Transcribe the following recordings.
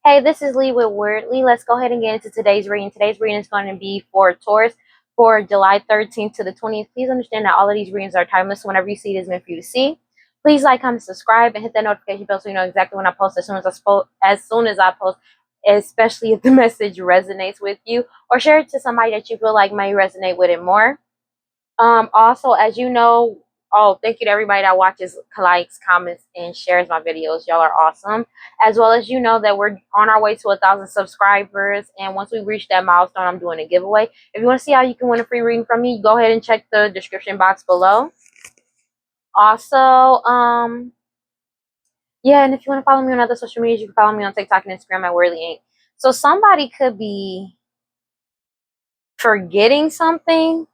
Hey, this is Lee with WeirdLee. Let's go ahead and get into today's reading. Today's reading is going to be for Taurus for July 13th to the 20th. Please understand that all of these readings are timeless. Whenever you see it is meant for you to see. Please like, comment, subscribe, and hit that notification bell so you know exactly when I post as soon as I post, especially if the message resonates with you, or share it to somebody that you feel like may resonate with it more. Also, as you know, oh, thank you to everybody that watches, likes, comments, and shares my videos. Y'all are awesome. As well as you know that we're on our way to 1,000 subscribers, and once we reach that milestone, I'm doing a giveaway. If you want to see how you can win a free reading from me, go ahead and check the description box below. Also, yeah, and if you want to follow me on other social media, you can follow me on TikTok and Instagram at WeirdLee. So somebody could be forgetting something.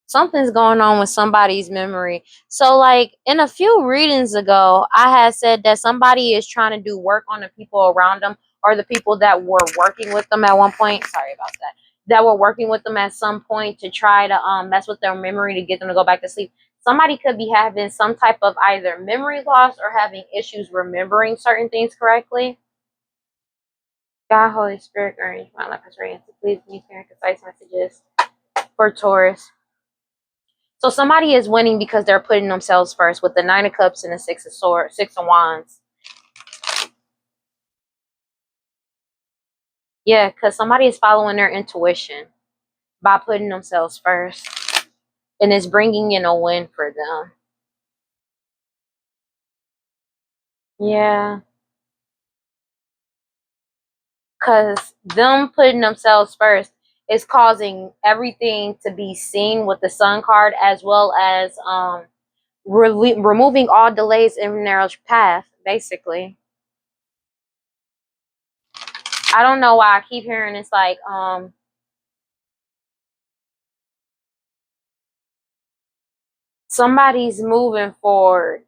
Something's going on with somebody's memory. So, like in a few readings ago, I had said that somebody is trying to do work on the people around them or the people that were working with them at one point. Sorry about that. That were working with them at some point to try to mess with their memory to get them to go back to sleep. Somebody could be having some type of either memory loss or having issues remembering certain things correctly. God, Holy Spirit, arrange my life as right. Please give me clear and concise messages for Taurus. So somebody is winning because they're putting themselves first with the Nine of Cups and the Six of Wands. Yeah, because somebody is following their intuition by putting themselves first. And it's bringing in a win for them. Yeah. Because them putting themselves first is causing everything to be seen with the Sun card, as well as removing all delays in their path, basically. I don't know why I keep hearing it's like somebody's moving forward.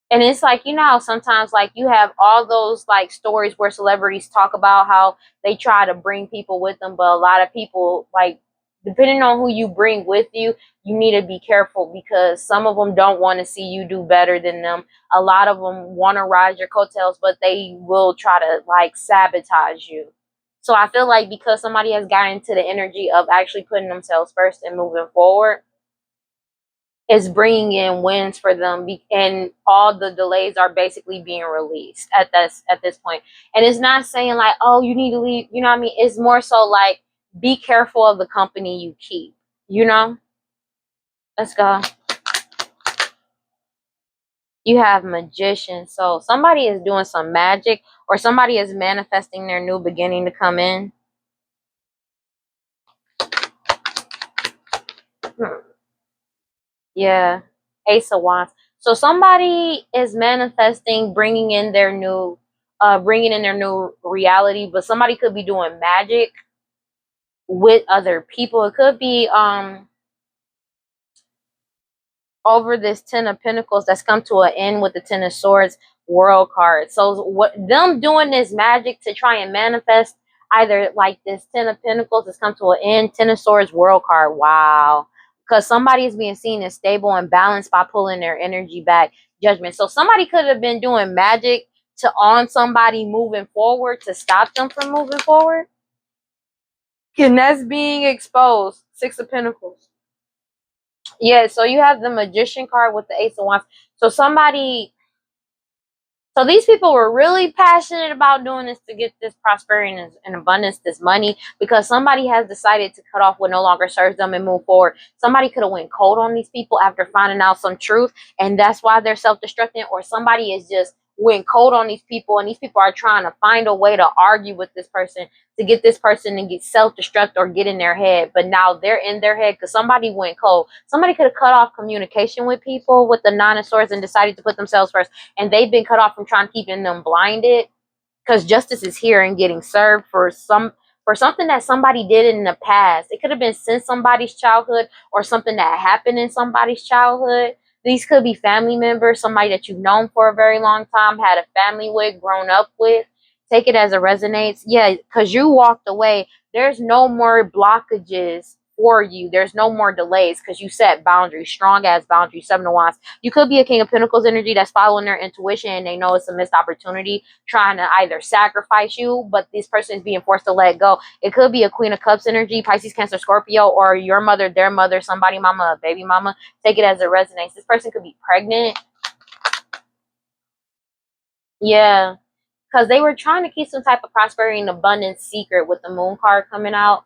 And it's like, you know how sometimes like you have all those like stories where celebrities talk about how they try to bring people with them, but a lot of people, like, depending on who you bring with you, you need to be careful because some of them don't want to see you do better than them. A lot of them want to ride your coattails, but they will try to like sabotage you. So I feel like because somebody has gotten into the energy of actually putting themselves first and moving forward, is bringing in wins for them, and all the delays are basically being released at this point. And it's not saying like, oh, you need to leave, you know what I mean? It's more so like, be careful of the company you keep, you know. Let's go. You have Magician. So somebody is doing some magic, or somebody is manifesting their new beginning to come in. Yeah, Ace of Wands. So somebody is manifesting, bringing in their new reality. But somebody could be doing magic with other people. It could be over this Ten of Pentacles that's come to an end with the Ten of Swords World card. So what them doing this magic to try and manifest either like this Ten of Pentacles has come to an end, Ten of Swords World card. Wow. Because somebody is being seen as stable and balanced by pulling their energy back. Judgment. So somebody could have been doing magic to on somebody moving forward to stop them from moving forward. And that's being exposed. Six of Pentacles. Yeah, so you have the Magician card with the Ace of Wands. So these people were really passionate about doing this to get this prosperity and abundance, this money, because somebody has decided to cut off what no longer serves them and move forward. Somebody could have went cold on these people after finding out some truth, and that's why they're self-destructing, or somebody is just went cold on these people, and these people are trying to find a way to argue with this person to get this person to get self-destruct or get in their head. But now they're in their head because somebody went cold. Somebody could have cut off communication with people with the Nine of Swords and decided to put themselves first, and they've been cut off from trying to keep them blinded, because justice is here and getting served for something that somebody did in the past. It could have been since somebody's childhood or something that happened in somebody's childhood. These could be family members, somebody that you've known for a very long time, had a family with, grown up with. Take it as it resonates. Yeah, because you walked away. There's no more blockages for you. There's no more delays because you set boundaries, strong ass boundaries. Seven of Wands. You could be a King of Pentacles energy that's following their intuition and they know it's a missed opportunity, trying to either sacrifice you, but this person is being forced to let go. It could be a Queen of Cups energy, Pisces, Cancer, Scorpio, or your mother, their mother, somebody mama, baby mama. Take it as it resonates. This person could be pregnant. Yeah, because they were trying to keep some type of prosperity and abundance secret with the moon card coming out.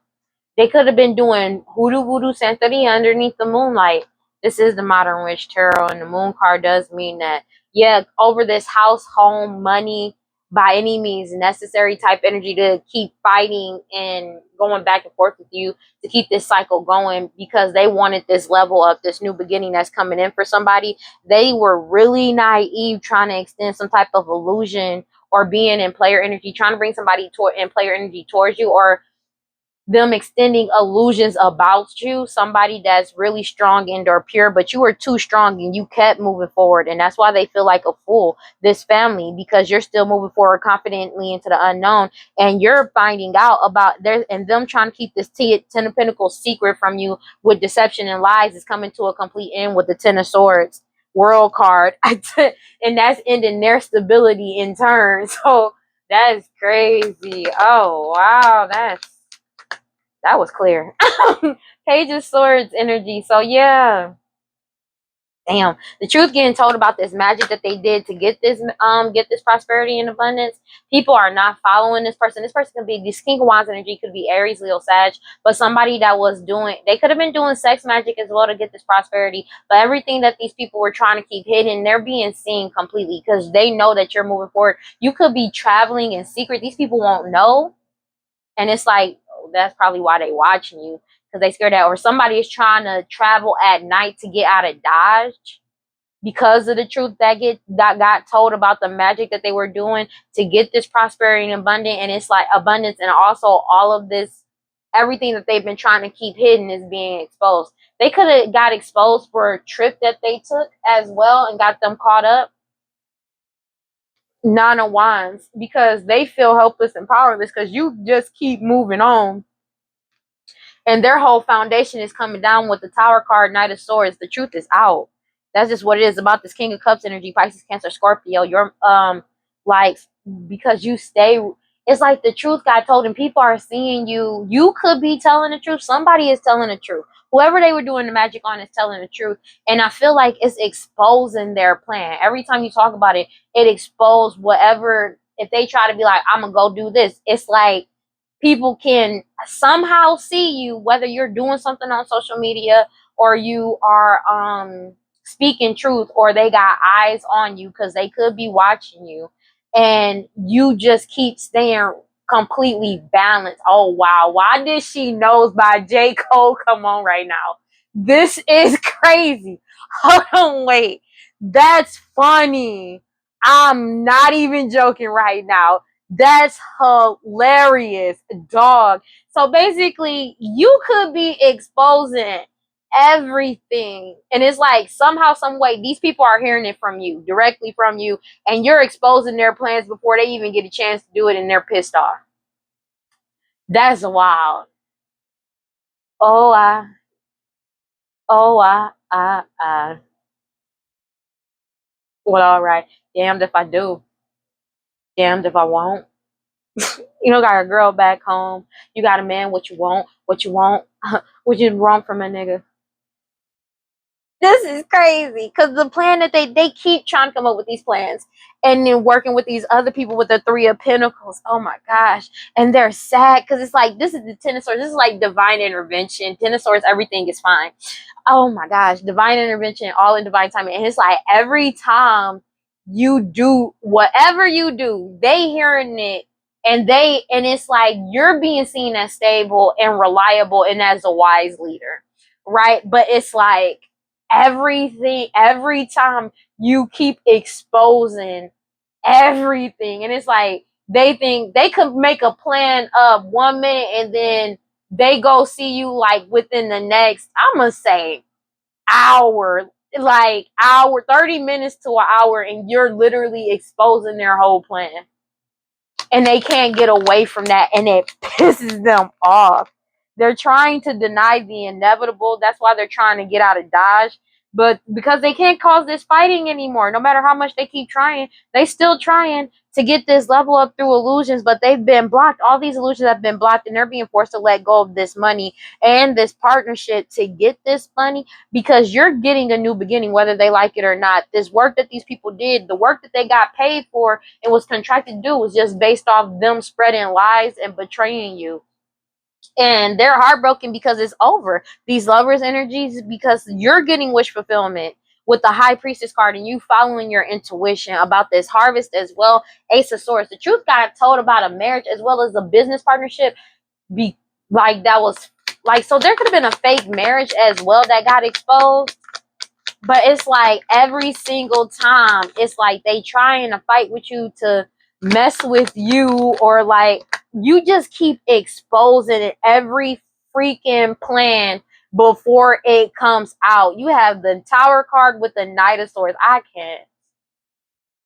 They could have been doing hoodoo voodoo santeria underneath the moonlight. This is the modern witch tarot, and the moon card does mean that, yeah, over this house, home, money, by any means necessary type energy to keep fighting and going back and forth with you to keep this cycle going because they wanted this level up, this new beginning that's coming in for somebody. They were really naive trying to extend some type of illusion or being in player energy, trying to bring somebody in player energy towards you, or them extending illusions about you, somebody that's really strong and or pure, but you were too strong and you kept moving forward, and that's why they feel like a fool, this family, because you're still moving forward confidently into the unknown, and you're finding out about their and them trying to keep this Ten of Pentacles secret from you with deception and lies is coming to a complete end with the Ten of Swords World card. And that's ending their stability in turn. So that's crazy. Oh wow, that was clear. Page of Swords energy. So yeah. Damn. The truth getting told about this magic that they did to get this prosperity and abundance. People are not following this person. This person could be this King of Wands energy, could be Aries, Leo, Sag, but somebody that was doing, they could have been doing sex magic as well to get this prosperity. But everything that these people were trying to keep hidden, they're being seen completely because they know that you're moving forward. You could be traveling in secret. These people won't know. And it's like, oh, that's probably why they watching you, because they scared that, or somebody is trying to travel at night to get out of Dodge because of the truth that got told about the magic that they were doing to get this prosperity and abundance. And it's like abundance, and also all of this, everything that they've been trying to keep hidden is being exposed. They could have got exposed for a trip that they took as well and got them caught up. Nine of Wands, because they feel helpless and powerless because you just keep moving on. And their whole foundation is coming down with the Tower card, Knight of Swords. The truth is out. That's just what it is about this King of Cups energy, Pisces, Cancer, Scorpio. You're like, because you stay, it's like the truth got told and people are seeing you. You could be telling the truth. Somebody is telling the truth. Whoever they were doing the magic on is telling the truth. And I feel like it's exposing their plan. Every time you talk about it, it exposed whatever. If they try to be like, I'm going to go do this, it's like people can somehow see you, whether you're doing something on social media or you are speaking truth, or they got eyes on you because they could be watching you, and you just keep staying completely balanced. Oh wow, Why Did She Knows by J. Cole come on right now. This is crazy. Hold on, wait, that's funny. I'm not even joking right now. That's hilarious, dog. So basically, you could be exposing everything. And it's like somehow, some way, these people are hearing it from you, directly from you, and you're exposing their plans before they even get a chance to do it, and they're pissed off. That's wild. Oh, I. Well, all right. Damned if I do. Damned if I won't. You know, got a girl back home. You got a man. What you want? What you want? What you want from a nigga? This is crazy because the plan that they keep trying to come up with these plans, and then working with these other people with the Three of Pentacles. Oh my gosh. And they're sad because it's like, this is the Ten of Swords. This is like divine intervention. Ten of Swords, everything is fine. Oh my gosh. Divine intervention, all in divine timing. And it's like every time you do whatever you do, they hearing it, and it's like you're being seen as stable and reliable and as a wise leader. Right? But it's like every time you keep exposing everything, and it's like they think they could make a plan up 1 minute and then they go see you like within the next, I'm gonna say, hour, like hour, 30 minutes to an hour, and you're literally exposing their whole plan, and they can't get away from that, and it pisses them off. They're trying to deny the inevitable. That's why they're trying to get out of Dodge. But because they can't cause this fighting anymore, no matter how much they keep trying, they still trying to get this level up through illusions, but they've been blocked. All these illusions have been blocked, and they're being forced to let go of this money and this partnership to get this money, because you're getting a new beginning, whether they like it or not. This work that these people did, the work that they got paid for and was contracted to do, was just based off them spreading lies and betraying you. And they're heartbroken because it's over. These lovers energies, because you're getting wish fulfillment with the high priestess card, and you following your intuition about this harvest as well. Ace of Swords, the truth got told about a marriage as well as a business partnership. Be like, that was like, so there could have been a fake marriage as well that got exposed. But it's like every single time, it's like they trying to fight with you to mess with you, or like you just keep exposing every freaking plan before it comes out. You have the Tower card with the Knight of Swords. I can't.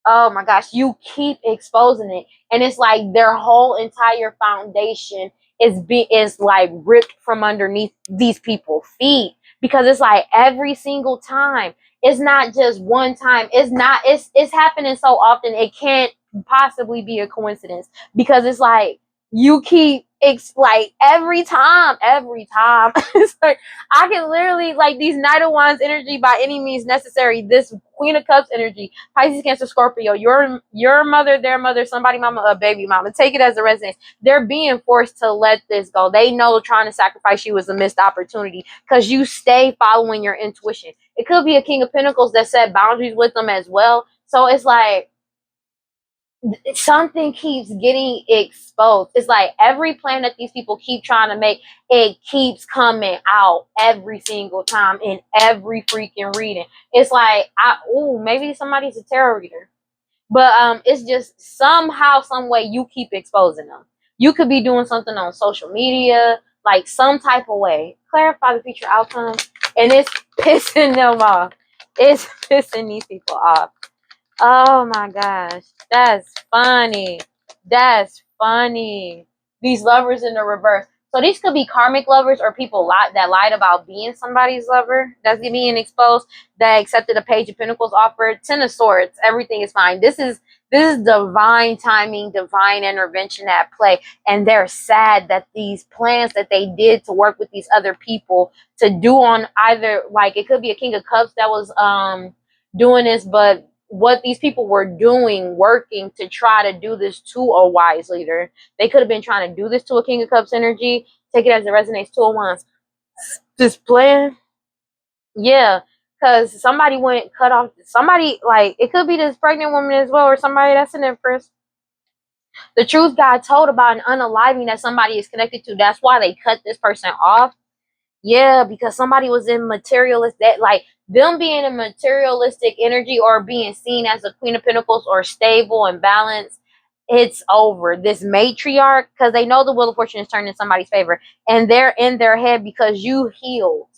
Oh my gosh, you keep exposing it, and it's like their whole entire foundation is like ripped from underneath these people's feet, because it's like every single time. It's not just one time. It's happening so often it can't possibly be a coincidence, because it's like you keep like every time it's like I can literally, like, these Knight of Wands energy by any means necessary, this Queen of Cups energy, Pisces, Cancer, Scorpio, your mother, their mother, somebody mama, a baby mama, take it as a resonance. They're being forced to let this go. They know trying to sacrifice you is a missed opportunity, because you stay following your intuition. It could be a King of Pentacles that set boundaries with them as well. So it's like something keeps getting exposed. It's like every plan that these people keep trying to make, it keeps coming out every single time in every freaking reading. It's like, maybe somebody's a tarot reader, but it's just somehow, some way you keep exposing them. You could be doing something on social media, like some type of way. Clarify the future outcome, and it's pissing them off. It's pissing these people off. Oh my gosh, that's funny. That's funny. These lovers in the reverse. So these could be karmic lovers, or people that lied about being somebody's lover that's being exposed, that accepted a Page of Pentacles offer. Ten of Swords, everything is fine. This is divine timing, divine intervention at play. And they're sad that these plans that they did to work with these other people to do on either, like, it could be a King of Cups that was doing this, but what these people were doing, working to try to do this to a wise leader. They could have been trying to do this to a King of Cups energy. Take it as it resonates. Two of Wands. This plan. Yeah. Because somebody went cut off. Somebody, like, it could be this pregnant woman as well, or somebody that's an empress. The truth got told about an unaliving that somebody is connected to. That's why they cut this person off. Yeah, because somebody was in materialist, that like them being in materialistic energy, or being seen as a Queen of Pentacles or stable and balanced, it's over. This matriarch, because they know the Wheel of Fortune is turning in somebody's favor, and they're in their head because you healed.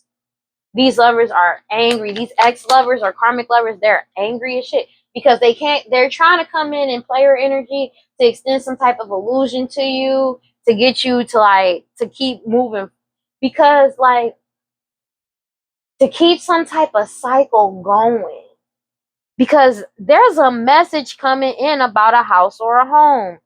These lovers are angry. These ex-lovers or karmic lovers, they're angry as shit, because they're trying to come in and play your energy to extend some type of illusion to you, to get you to, like, to keep moving, because, like, to keep some type of cycle going, because there's a message coming in about a house or a home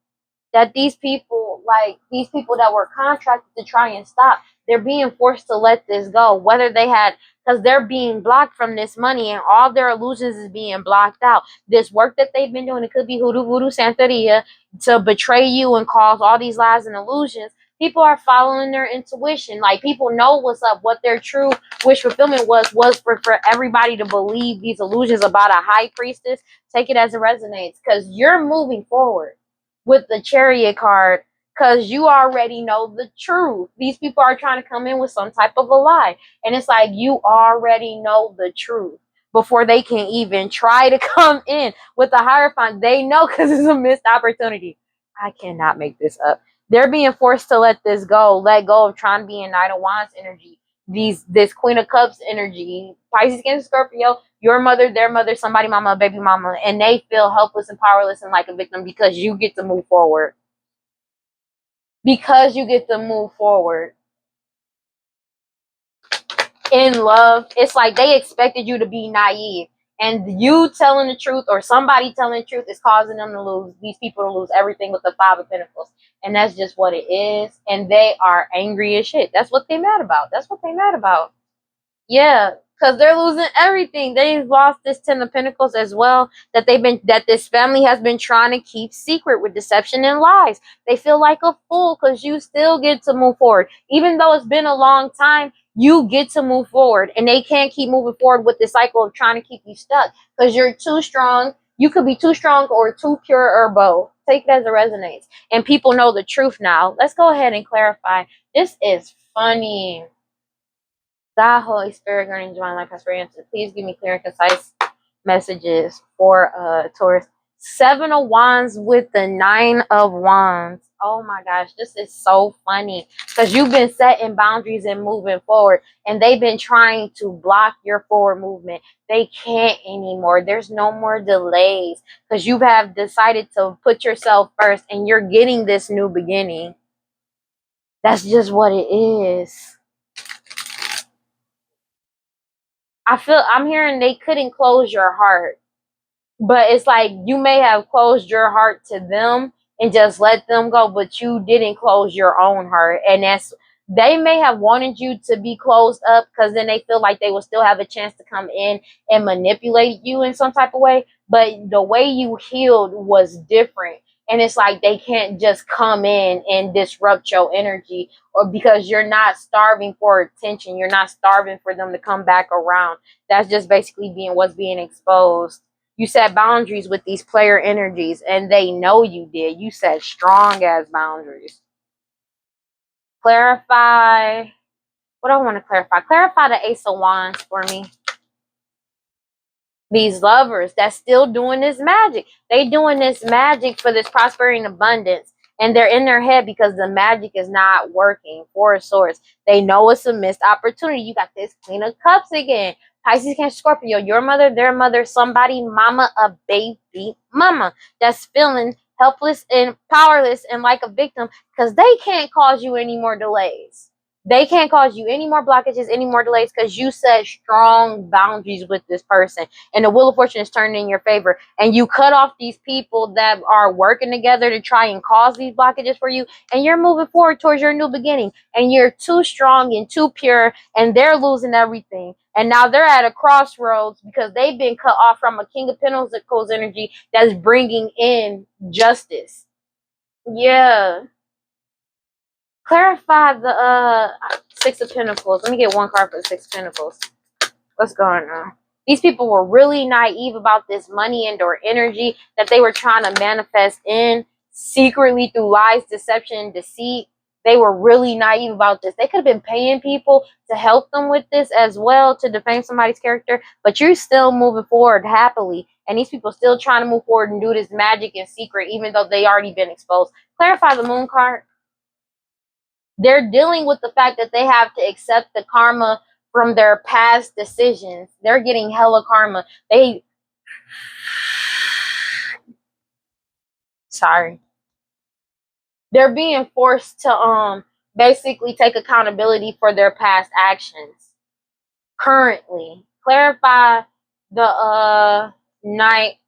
that these people that were contracted to try and stop, they're being forced to let this go, whether they had, because they're being blocked from this money, and all their illusions is being blocked out. This work that they've been doing, it could be hoodoo, voodoo, santeria, to betray you and cause all these lies and illusions. People are following their intuition. Like, people know what's up, what their true wish fulfillment was for everybody to believe these illusions about a high priestess. Take it as it resonates, because you're moving forward with the Chariot card, because you already know the truth. These people are trying to come in with some type of a lie, and it's like you already know the truth before they can even try to come in with a Hierophant. They know, because it's a missed opportunity. I cannot make this up. They're being forced to let this go, let go of trying to be in Knight of Wands energy, this Queen of Cups energy, Pisces, Cancer, Scorpio, your mother, their mother, somebody mama, baby mama, and they feel helpless and powerless and like a victim, because you get to move forward. Because you get to move forward. in love, it's like they expected you to be naive. And you telling the truth or somebody telling the truth is causing them to lose, these people to lose everything with the Five of Pentacles. And that's just what it is. And they are angry as shit. That's what they mad about. That's what they mad about. Yeah, because they're losing everything. They've lost this Ten of Pentacles as well. That this family has been trying to keep secret with deception and lies. They feel like a fool because you still get to move forward. Even though it's been a long time, you get to move forward. And they can't keep moving forward with this cycle of trying to keep you stuck. Because you're too strong. You could be too strong or too pure or both. Take it as it resonates. And people know the truth now. Let's go ahead and clarify. This is funny. God, Holy Spirit, guardian, divine life, prosperity, please give me clear and concise messages for Taurus. 7 of Wands with the 9 of Wands. Oh my gosh, this is so funny because you've been setting boundaries and moving forward, and they've been trying to block your forward movement. They can't anymore. There's no more delays because you have decided to put yourself first, and you're getting this new beginning. That's just what it is. I'm hearing they couldn't close your heart, but it's like you may have closed your heart to them and just let them go, but you didn't close your own heart. And they may have wanted you to be closed up because then they feel like they will still have a chance to come in and manipulate you in some type of way. But the way you healed was different. And it's like they can't just come in and disrupt your energy, or because you're not starving for attention. You're not starving for them to come back around. That's just basically what's being exposed. You set boundaries with these player energies, and they know you did. You set strong ass boundaries. Clarify. What do I want to clarify? Clarify the Ace of Wands for me. These lovers that's still doing this magic. They doing this magic for this prosperity and abundance. And they're in their head because the magic is not working. Four of Swords. They know it's a missed opportunity. You got this Queen of Cups again. Pisces, Cancer, Scorpio. Your mother, their mother, somebody, mama, a baby mama that's feeling helpless and powerless and like a victim because they can't cause you any more delays. They can't cause you any more blockages, any more delays because you set strong boundaries with this person. And the Wheel of Fortune is turning in your favor. And you cut off these people that are working together to try and cause these blockages for you. And you're moving forward towards your new beginning. And you're too strong and too pure. And they're losing everything. And now they're at a crossroads because they've been cut off from a King of Pentacles energy that's bringing in justice. Yeah. Clarify the Six of Pentacles. Let me get one card for the Six of Pentacles. What's going on? These people were really naive about this money and or energy that they were trying to manifest in secretly through lies, deception, and deceit. They were really naive about this. They could have been paying people to help them with this as well, to defame somebody's character, but you're still moving forward happily. And these people still trying to move forward and do this magic in secret, even though they already been exposed. Clarify the Moon card. They're dealing with the fact that they have to accept the karma from their past decisions. They're getting hella karma. They're being forced to basically take accountability for their past actions. Currently. Clarify the Knight.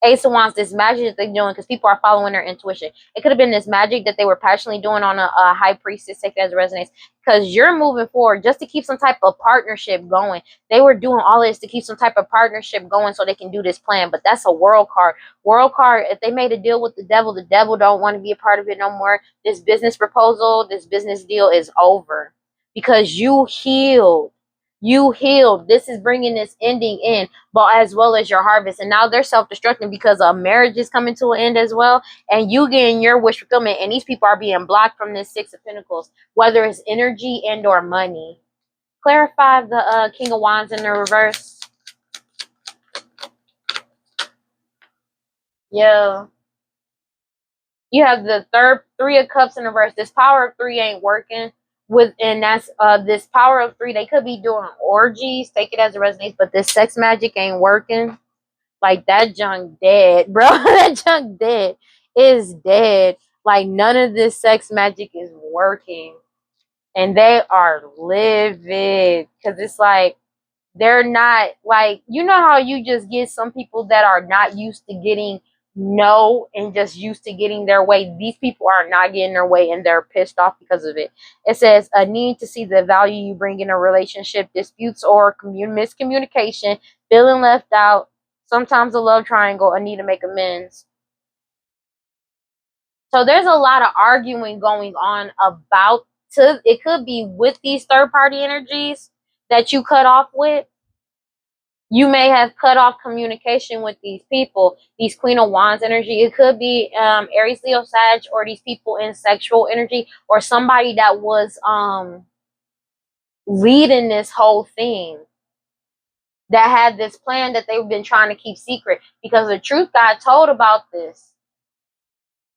Ace of Wands, this magic that they're doing because people are following their intuition. It could have been this magic that they were passionately doing on a High Priestess, take it as it resonates, because you're moving forward just to keep some type of partnership going. They were doing all this to keep some type of partnership going so they can do this plan, but that's a World card. World card, if they made a deal with the devil don't want to be a part of it no more. This business proposal, this business deal is over because you healed. You healed. This is bringing this ending in, but as well as your harvest. And now they're self-destructing because a marriage is coming to an end as well. And you getting your wish fulfillment. And these people are being blocked from this Six of Pentacles, whether it's energy and or money. Clarify the King of Wands in the reverse. Yeah. You have the Three of Cups in reverse. This Power of Three ain't working. And that's this Power of Three. They could be doing orgies, take it as it resonates, but this sex magic ain't working. Like that junk dead, bro. That junk dead is dead. Like none of this sex magic is working. And they are livid because it's like they're not like, you know how you just get some people that are not used to getting no and just used to getting their way. These people are not getting their way and they're pissed off because of it. It says a need to see the value you bring in a relationship, disputes or miscommunication, feeling left out, sometimes a love triangle, a need to make amends. So there's a lot of arguing going on about, it could be with these third party energies that you cut off with. You may have cut off communication with these people, these Queen of Wands energy. It could be Aries, Leo, Sag, or these people in sexual energy, or somebody that was leading this whole thing, that had this plan that they've been trying to keep secret, because the truth got told about this,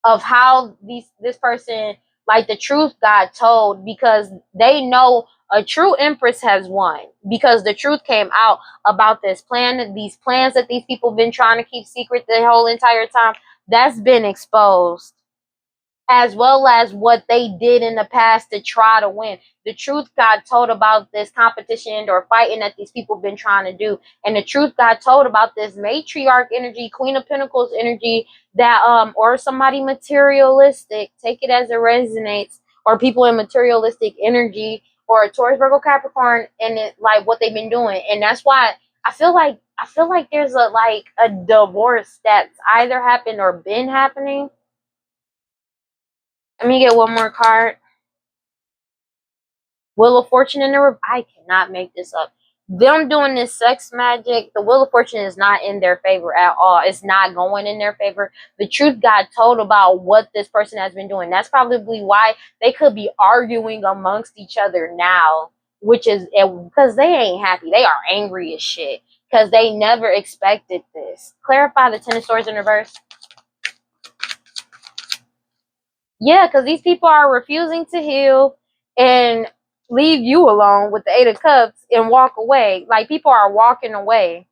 of how this person, like the truth got told, because they know a true empress has won, because the truth came out about this plan, these plans that these people have been trying to keep secret the whole entire time. That's been exposed, as well as what they did in the past to try to win. The truth got told about this competition or fighting that these people have been trying to do. And the truth got told about this matriarch energy, Queen of Pentacles energy, that or somebody materialistic, take it as it resonates, or people in materialistic energy, or a Taurus, Virgo, Capricorn, and it, like what they've been doing. And that's why I feel like there's a divorce that's either happened or been happening. Let me get one more card. Wheel of Fortune in the reverse. I cannot make this up. Them doing this sex magic, the Wheel of Fortune is not in their favor at all. It's not going in their favor. The truth got told about what this person has been doing. That's probably why they could be arguing amongst each other now, which is because they ain't happy. They are angry as shit because they never expected this. Clarify the Ten of Swords in reverse. Yeah, because these people are refusing to heal and leave you alone with the Eight of Cups and walk away. Like, people are walking away.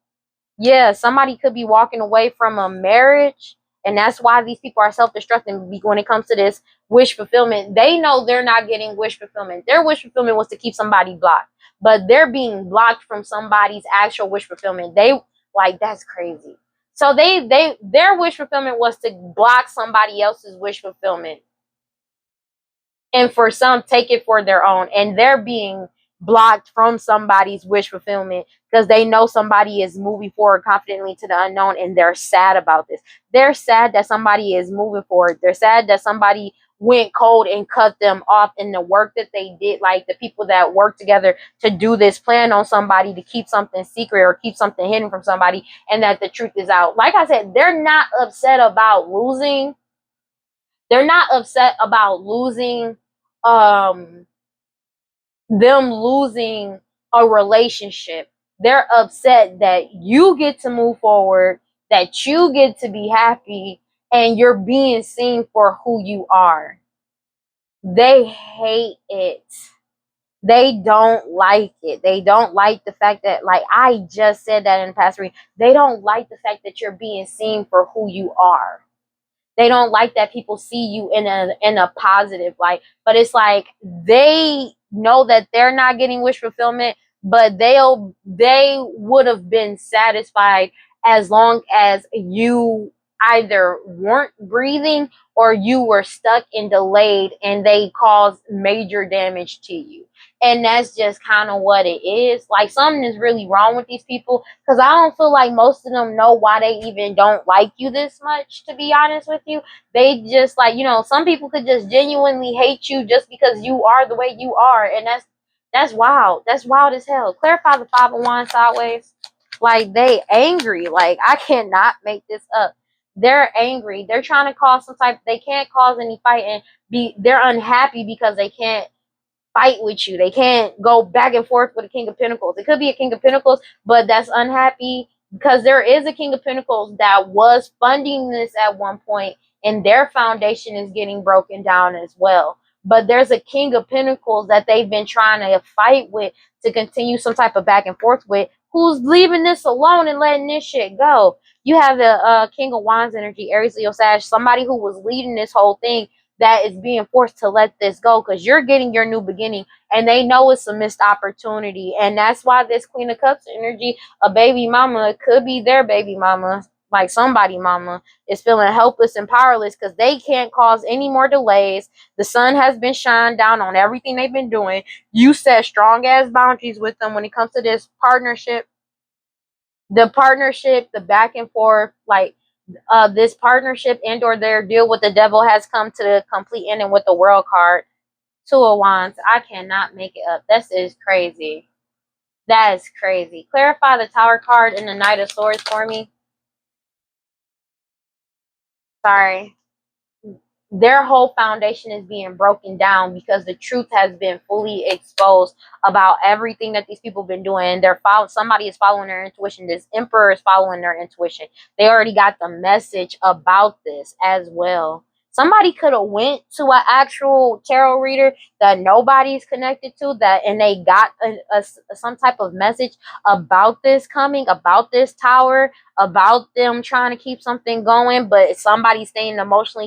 Yeah, somebody could be walking away from a marriage, and that's why these people are self-destructing when it comes to this wish fulfillment. They know they're not getting wish fulfillment. Their wish fulfillment was to keep somebody blocked, but they're being blocked from somebody's actual wish fulfillment. That's crazy. So their wish fulfillment was to block somebody else's wish fulfillment, and for some take it for their own, and they're being blocked from somebody's wish fulfillment because they know somebody is moving forward confidently to the unknown, and they're sad about this. They're sad that somebody is moving forward. They're sad that somebody went cold and cut them off in the work that they did, like the people that worked together to do this plan on somebody to keep something secret or keep something hidden from somebody, and that the truth is out. Like I said, they're not upset about losing. They're not upset about losing them losing a relationship. They're upset that you get to move forward, that you get to be happy, and you're being seen for who you are. They hate it. They don't like it. They don't like the fact that, like I just said that in the past reading, they don't like the fact that you're being seen for who you are. They don't like that people see you in a positive light. But it's like they know that they're not getting wish fulfillment, but they would have been satisfied as long as you either weren't breathing or you were stuck and delayed, and they caused major damage to you. And that's just kind of what it is. Like, something is really wrong with these people, because I don't feel like most of them know why they even don't like you this much, to be honest with you. They just, like, some people could just genuinely hate you just because you are the way you are, and that's wild. That's wild as hell. Clarify the Five of Wands sideways. Like, they angry. Like, I cannot make this up. They're angry. They're trying to cause they can't cause any fight, and they're unhappy because they can't fight with you. They can't go back and forth with a King of Pentacles. It could be a King of Pentacles, but that's unhappy because there is a King of Pentacles that was funding this at one point, and their foundation is getting broken down as well. But there's a King of Pentacles that they've been trying to fight with to continue some type of back and forth with, who's leaving this alone and letting this shit go. You have the King of Wands energy, Aries, Leo, Sag, somebody who was leading this whole thing. that is being forced to let this go, because you're getting your new beginning, and they know it's a missed opportunity. And that's why this Queen of Cups energy, a baby mama, could be their baby mama, like somebody mama is feeling helpless and powerless because they can't cause any more delays. The sun has been shined down on everything they've been doing. You set strong ass boundaries with them when it comes to this partnership. The partnership, the back and forth, like this partnership and or their deal with the devil has come to the complete ending with the World card. Two of Wands. I cannot make it up. This is crazy. That is crazy. Clarify the Tower card and the Knight of Swords for me. Sorry. Their whole foundation is being broken down because the truth has been fully exposed about everything that these people have been doing. Somebody is following their intuition. This emperor is following their intuition. They already got the message about this as well. Somebody could have went to an actual tarot reader that nobody's connected to, and they got some type of message about this coming, about this tower, about them trying to keep something going, but somebody's staying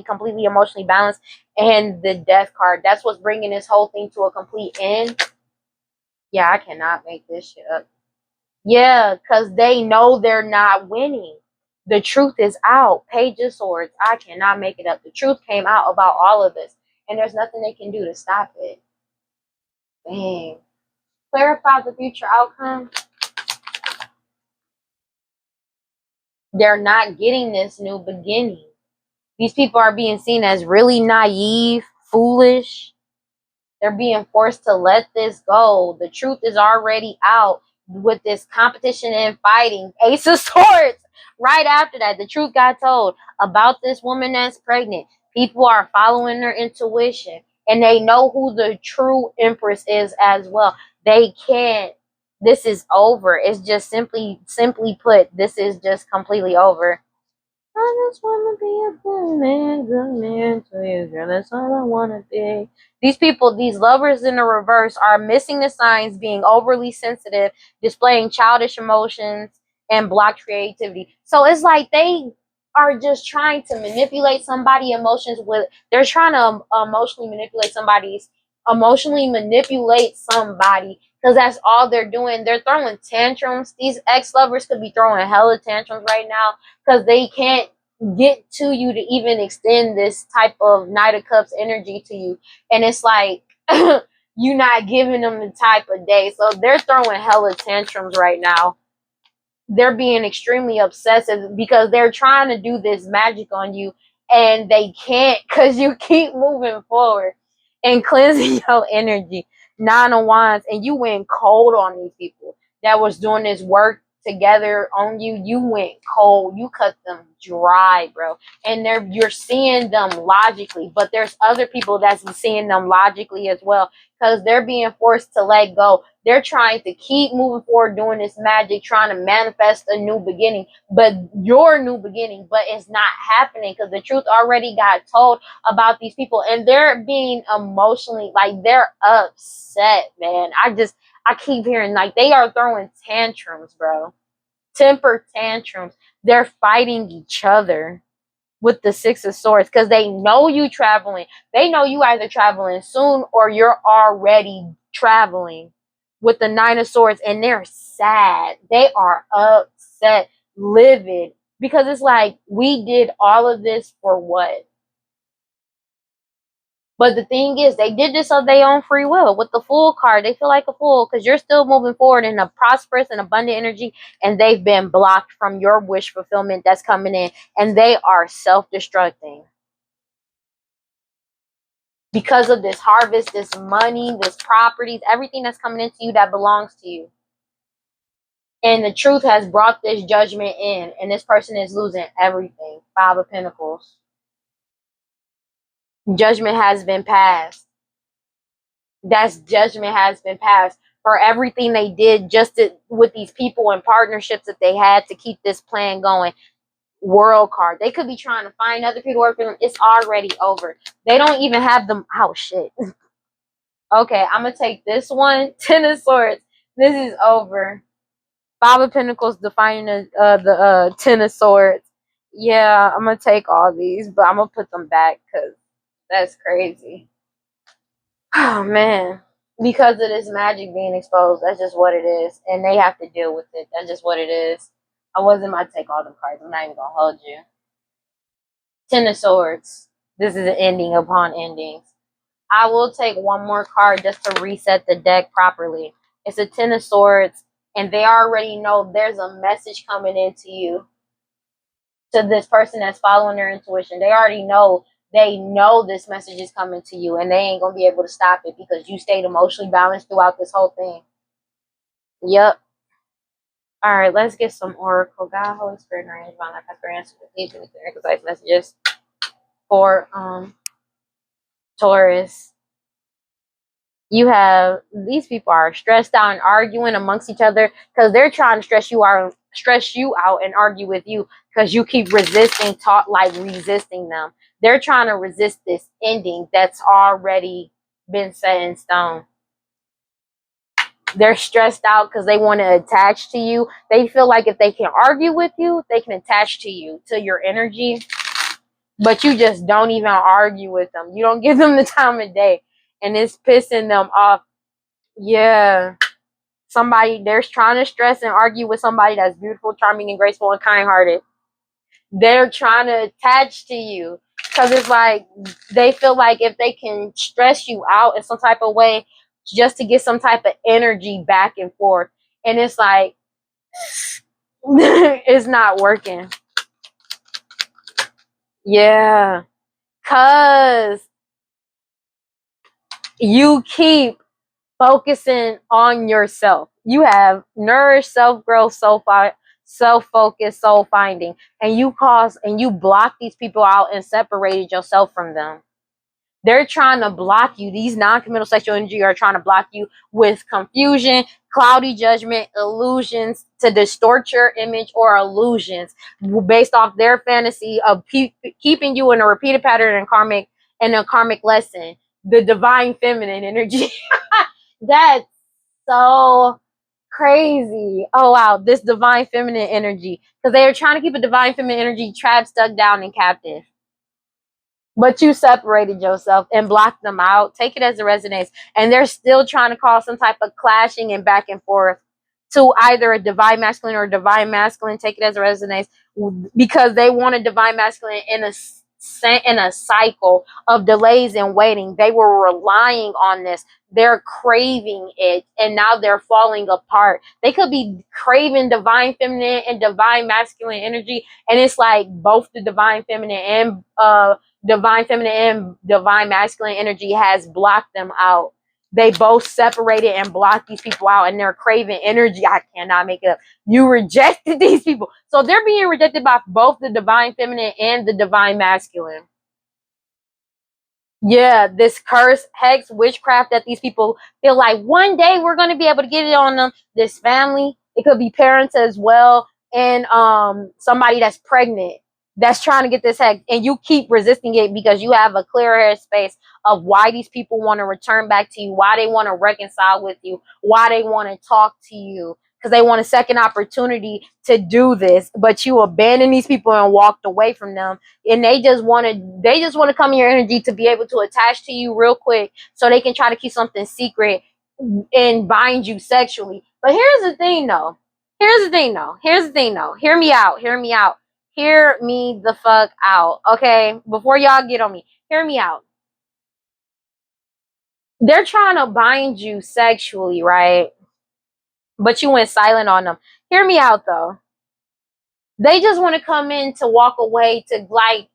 completely emotionally balanced. And the Death card, that's what's bringing this whole thing to a complete end. Yeah, I cannot make this shit up. Yeah, because they know they're not winning. The truth is out. Page of Swords. I cannot make it up. The truth came out about all of this, and there's nothing they can do to stop it. Dang. Clarify the future outcome. They're not getting this new beginning. These people are being seen as really naive, foolish. They're being forced to let this go. The truth is already out with this competition and fighting. Ace of Swords. Right after that, the truth got told about this woman that's pregnant. People are following their intuition, and they know who the true Empress is as well. They can't. This is over. It's just simply put, this is just completely over. I just want to be a good man to you, girl. That's all I want to be. These people, these lovers in the reverse, are missing the signs, being overly sensitive, displaying childish emotions, and blocked creativity. So it's like they are just trying to manipulate somebody's emotions they're trying to emotionally manipulate somebody, because that's all they're doing. They're throwing tantrums. These ex-lovers could be throwing hella tantrums right now because they can't get to you to even extend this type of Knight of Cups energy to you. And it's like you're not giving them the type of day. So they're throwing hella tantrums right now. They're being extremely obsessive because they're trying to do this magic on you, and they can't because you keep moving forward and cleansing your energy. Nine of Wands, and you went cold on these people that was doing this work together on you. You went cold. You cut them dry, bro. And you're seeing them logically, but there's other people that's seeing them logically as well, because they're being forced to let go. They're trying to keep moving forward, doing this magic, trying to manifest a new beginning, but your new beginning, but it's not happening because the truth already got told about these people, and they're being emotionally, like, they're upset, man. I keep hearing, like, they are throwing tantrums, bro. Temper tantrums. They're fighting each other with the Six of Swords because they know you traveling. They know you either traveling soon or you're already traveling with the Nine of Swords, and they're sad. They are upset, livid, because it's like, we did all of this for what? But the thing is, they did this of their own free will. With the Fool card, they feel like a fool because you're still moving forward in a prosperous and abundant energy, and they've been blocked from your wish fulfillment that's coming in, and they are self-destructing because of this harvest, this money, this properties, everything that's coming into you that belongs to you. And the truth has brought this judgment in, and this person is losing everything. Five of Pentacles. Judgment has been passed. Judgment has been passed for everything they did with these people and partnerships that they had to keep this plan going. World card. They could be trying to find other people to work for them. It's already over. They don't even have them. Oh, shit. Okay, I'm going to take this one. Ten of Swords. This is over. Five of Pentacles defining the Ten of Swords. Yeah, I'm going to take all these, but I'm going to put them back because That's crazy. Oh man. Because of this magic being exposed, that's just what it is. And they have to deal with it. That's just what it is. I wasn't about to take all the cards. I'm not even gonna hold you. Ten of Swords. This is an ending upon endings. I will take one more card just to reset the deck properly. It's a Ten of Swords, and they already know there's a message coming into you. To this person that's following their intuition. They already know, they know this message is coming to you, and they ain't going to be able to stop it because you stayed emotionally balanced throughout this whole thing. Yep. All right, let's get some Oracle. God, Holy Spirit, and Divine Life, Pastor, answer the please and clear and concise messages for Taurus. You have, these people are stressed out and arguing amongst each other because they're trying to stress you out and argue with you because you keep resisting, resisting them. They're trying to resist this ending that's already been set in stone. They're stressed out because they want to attach to you. They feel like if they can argue with you, they can attach to you, to your energy. But you just don't even argue with them. You don't give them the time of day. And it's pissing them off. Yeah. Somebody, they're trying to stress and argue with somebody that's beautiful, charming, and graceful and kind-hearted. They're trying to attach to you because it's like they feel like if they can stress you out in some type of way just to get some type of energy back and forth, and it's like it's not working. Yeah, because you keep focusing on yourself. You have nourished self-growth, self-focus, soul finding, and you block these people out and separated yourself from them. They're trying to block you. These non-committal sexual energy are trying to block you with confusion, cloudy judgment, illusions, to distort your image or illusions based off their fantasy of keeping you in a repeated pattern and a karmic lesson. The divine feminine energy. That's so crazy. Oh wow, this divine feminine energy, because they are trying to keep a divine feminine energy trapped, stuck down, and captive. But you separated yourself and blocked them out. Take it as a resonance. And they're still trying to cause some type of clashing and back and forth to either a divine masculine or a divine masculine. Take it as a resonance because they want a divine masculine in a cycle of delays and waiting. They were relying on this. They're craving it, and now they're falling apart. They could be craving divine feminine and divine masculine energy, and it's like both the divine feminine and divine masculine energy has blocked them out. They both separated and blocked these people out, and they're craving energy. I cannot make it up. You rejected these people. So they're being rejected by both the divine feminine and the divine masculine. Yeah, this curse, hex, witchcraft that these people feel like one day we're going to be able to get it on them. This family, it could be parents as well, and somebody that's pregnant that's trying to get this hex, and you keep resisting it because you have a clear head space of why these people want to return back to you, why they want to reconcile with you, why they want to talk to you, because they want a second opportunity to do this, but you abandon these people and walked away from them, and they just want to come in your energy to be able to attach to you real quick so they can try to keep something secret and bind you sexually. But here's the thing though. Hear me out. Hear me the fuck out. Okay? Before y'all get on me. Hear me out. They're trying to bind you sexually, right? But you went silent on them. Hear me out though. They just want to come in to walk away to like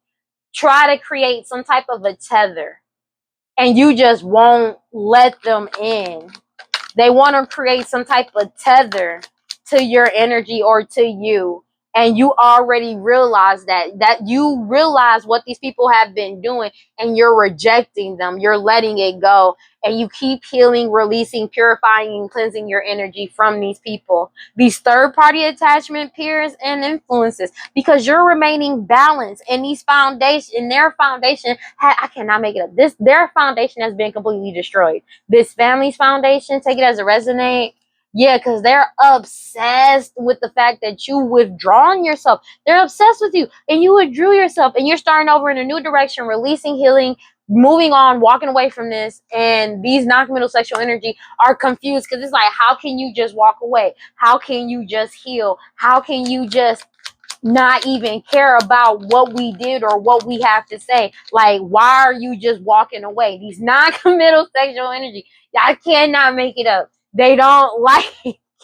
try to create some type of a tether, and you just won't let them in. They want to create some type of tether to your energy or to you, and you already realize that you realize what these people have been doing, and you're rejecting them. You're letting it go, and you keep healing, releasing, purifying, and cleansing your energy from these people, these third-party attachment peers and influences, because you're remaining balanced. And their foundation, I cannot make it up. Their foundation has been completely destroyed. This family's foundation, take it as a resonate. Yeah, because they're obsessed with the fact that you withdrawn yourself. They're obsessed with you, and you withdrew yourself, and you're starting over in a new direction, releasing, healing, moving on, walking away from this, and these non-committal sexual energy are confused because it's like, how can you just walk away? How can you just heal? How can you just not even care about what we did or what we have to say? Like, why are you just walking away? These non-committal sexual energy, I cannot make it up. They don't like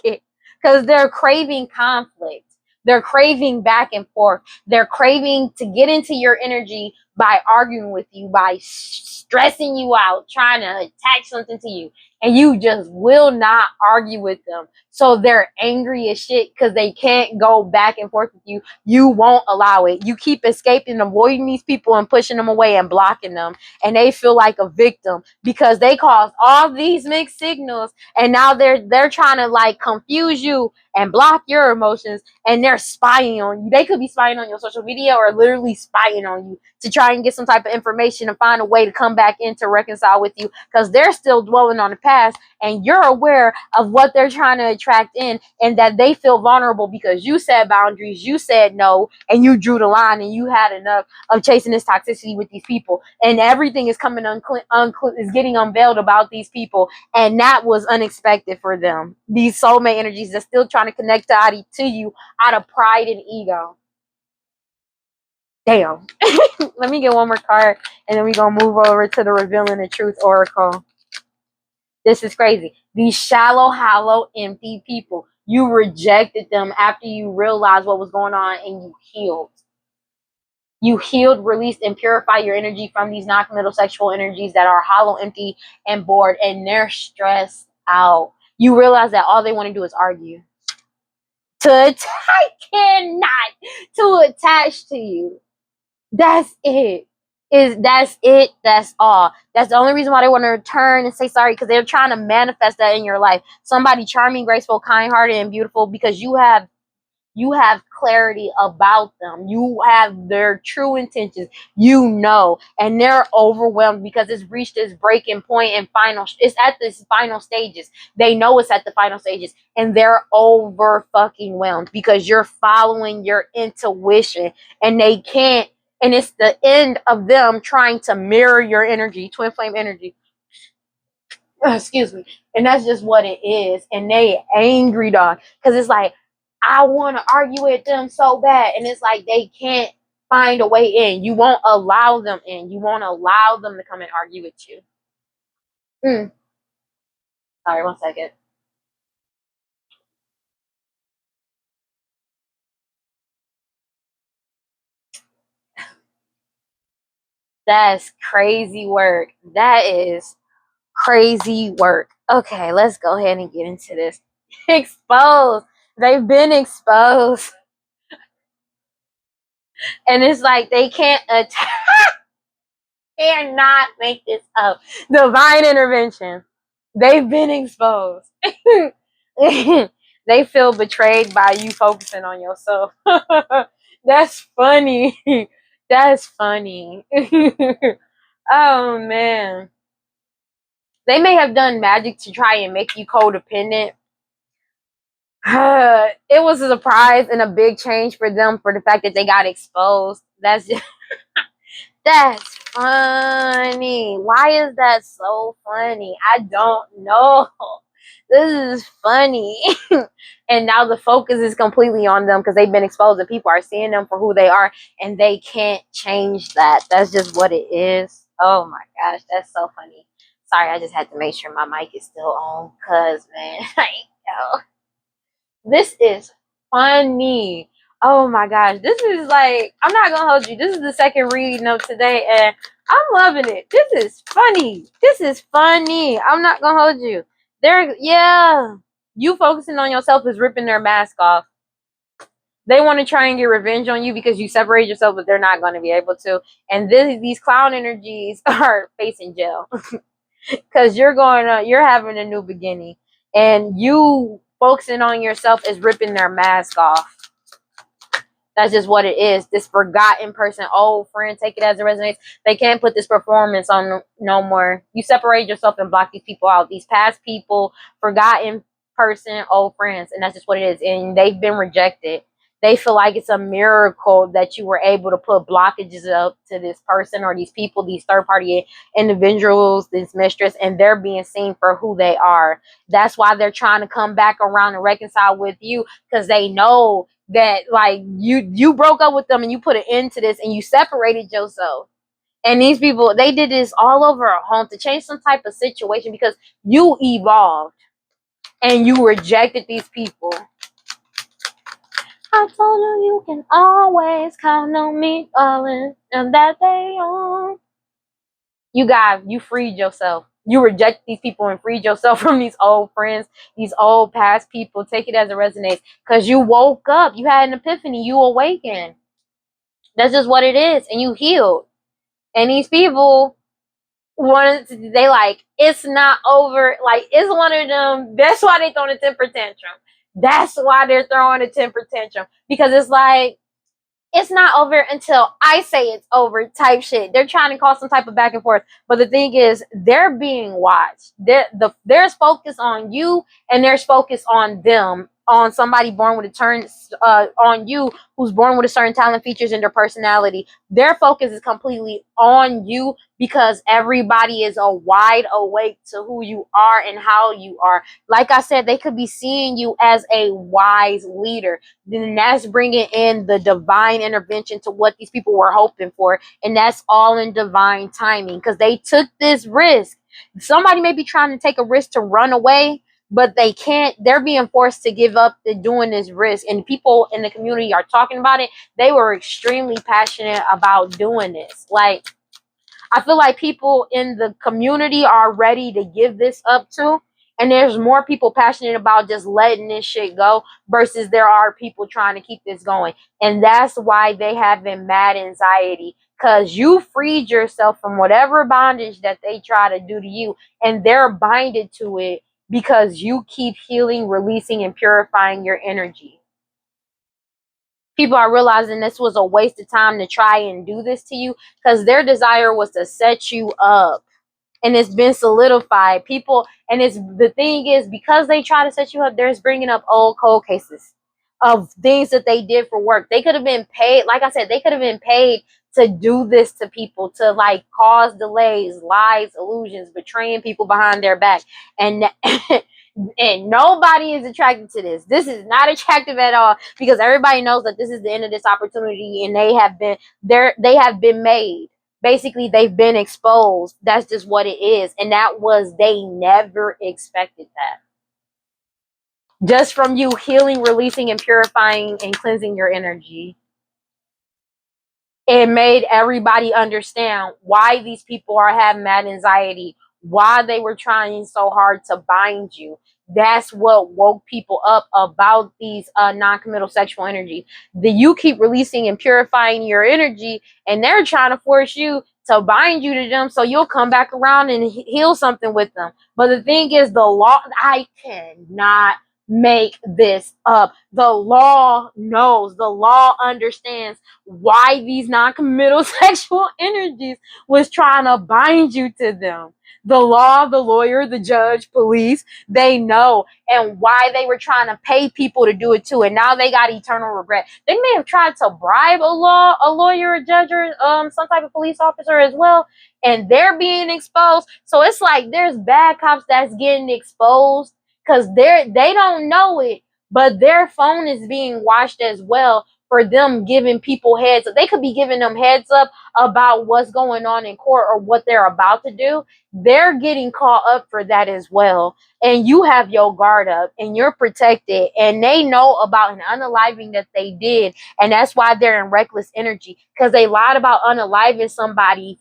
it because they're craving conflict. They're craving back and forth. They're craving to get into your energy by arguing with you, by stressing you out, trying to attach something to you. And you just will not argue with them. So they're angry as shit because they can't go back and forth with you. You won't allow it. You keep escaping, avoiding these people and pushing them away and blocking them. And they feel like a victim because they caused all these mixed signals. And now they're trying to like confuse you and block your emotions, and they're spying on you. They could be spying on your social media or literally spying on you to try and get some type of information and find a way to come back in to reconcile with you because they're still dwelling on the past, and you're aware of what they're trying to attract in, and that they feel vulnerable because you set boundaries, you said no, and you drew the line, and you had enough of chasing this toxicity with these people, and everything is coming is getting unveiled about these people, and that was unexpected for them. These soulmate energies are still trying to connect to you out of pride and ego. Damn. Let me get one more card, and then we're going to move over to the Revealing the Truth Oracle. This is crazy. These shallow, hollow, empty people. You rejected them after you realized what was going on, and you healed. You healed, released, and purified your energy from these non-committal sexual energies that are hollow, empty, and bored, and they're stressed out. You realize that all they want to do is argue. I cannot to attach to you. That's it. That's it. That's all. That's the only reason why they want to return and say sorry, because they're trying to manifest that in your life. Somebody charming, graceful, kind-hearted, and beautiful, because you have clarity about them. You have their true intentions, and they're overwhelmed because it's reached this breaking point and it's at this final stages. They know it's at the final stages, and they're over fucking whelmed because you're following your intuition, and they can't, and it's the end of them trying to mirror your energy, twin flame energy. Excuse me. And that's just what it is. And they angry, dog, because it's like, I want to argue with them so bad, and it's like they can't find a way in. You won't allow them in. You won't allow them to come and argue with you. Sorry, 1 second. That's crazy work. That is crazy work. Okay, let's go ahead and get into this. Exposed. They've been exposed. And it's like they can't attack. Cannot make this up. Divine intervention. They've been exposed. They feel betrayed by you focusing on yourself. That's funny. That's funny. Oh man. They may have done magic to try and make you codependent. It was a surprise and a big change for them for the fact that they got exposed. That's just that's funny. Why is that so funny? I don't know. This is funny. And now the focus is completely on them because they've been exposed and people are seeing them for who they are, and they can't change that. That's just what it is. Oh my gosh, that's so funny. Sorry, I just had to make sure my mic is still on because, man, this is funny. Oh my gosh, this is like, I'm not gonna hold you. This is the second reading of today, and I'm loving it. This is funny. This is funny. I'm not gonna hold you. You focusing on yourself is ripping their mask off. They want to try and get revenge on you because you separate yourself, but they're not going to be able to. And these clown energies are facing jail because you're having a new beginning, and you focusing on yourself is ripping their mask off. That's just what it is. This forgotten person, old friend, take it as it resonates. They can't put this performance on no more. You separate yourself and block these people out. These past people, forgotten person, old friends, and that's just what it is. And they've been rejected. They feel like it's a miracle that you were able to put blockages up to this person or these people, these third-party individuals, this mistress, and they're being seen for who they are. That's why they're trying to come back around and reconcile with you, because they know that like you broke up with them and you put an end to this and you separated yourself. And these people, they did this all over a home to change some type of situation because you evolved and you rejected these people. I told you you can always count on me, darling, and that day on. You freed yourself. You reject these people and freed yourself from these old friends, these old past people. Take it as it resonates. Because you woke up. You had an epiphany. You awakened. That's just what it is. And you healed. And these people, they like, it's not over. Like, it's one of them. That's why they throwing a temper tantrum. That's why they're throwing a temper tantrum. Because it's like, it's not over until I say it's over type shit. They're trying to cause some type of back and forth. But the thing is, they're being watched. There's focus on you and there's focus on them. On somebody born with on you who's born with a certain talent, features, and their personality. Their focus is completely on you because everybody is a wide awake to who you are and how you are. Like I said, they could be seeing you as a wise leader. Then that's bringing in the divine intervention to what these people were hoping for. And that's all in divine timing because they took this risk. Somebody may be trying to take a risk to run away, but they can't. They're being forced to give up the doing this risk. And people in the community are talking about it. They were extremely passionate about doing this. Like, I feel like people in the community are ready to give this up to. And there's more people passionate about just letting this shit go versus there are people trying to keep this going. And that's why they have been mad anxiety. Because you freed yourself from whatever bondage that they try to do to you. And they're binded to it because you keep healing, releasing, and purifying your energy. People are realizing this was a waste of time to try and do this to you because their desire was to set you up. And it's been solidified. People, and it's the thing is, because they try to set you up, there's bringing up old cold cases of things that they did for work. They could have been paid, like I said, they could have been paid to do this to people, to like cause delays, lies, illusions, betraying people behind their back. And and nobody is attracted to this. This is not attractive at all because everybody knows that this is the end of this opportunity and they have been made. Basically, they've been exposed. That's just what it is. And they never expected that. Just from you healing, releasing, and purifying and cleansing your energy. It made everybody understand why these people are having mad anxiety, why they were trying so hard to bind you. That's what woke people up about these non-committal sexual energy. You keep releasing and purifying your energy, and they're trying to force you to bind you to them so you'll come back around and heal something with them. But the thing is, the law, I cannot make this up. The law knows, the law understands why these non-committal sexual energies was trying to bind you to them. The law, the lawyer, the judge, police, they know, and why they were trying to pay people to do it too. And now they got eternal regret. They may have tried to bribe a lawyer, a judge, or some type of police officer as well, and they're being exposed. So it's like there's bad cops that's getting exposed because they don't know it, but their phone is being watched as well for them giving people heads up. They could be giving them heads up about what's going on in court or what they're about to do. They're getting caught up for that as well. And you have your guard up and you're protected. And they know about an unaliving that they did. And that's why they're in reckless energy, because they lied about unaliving somebody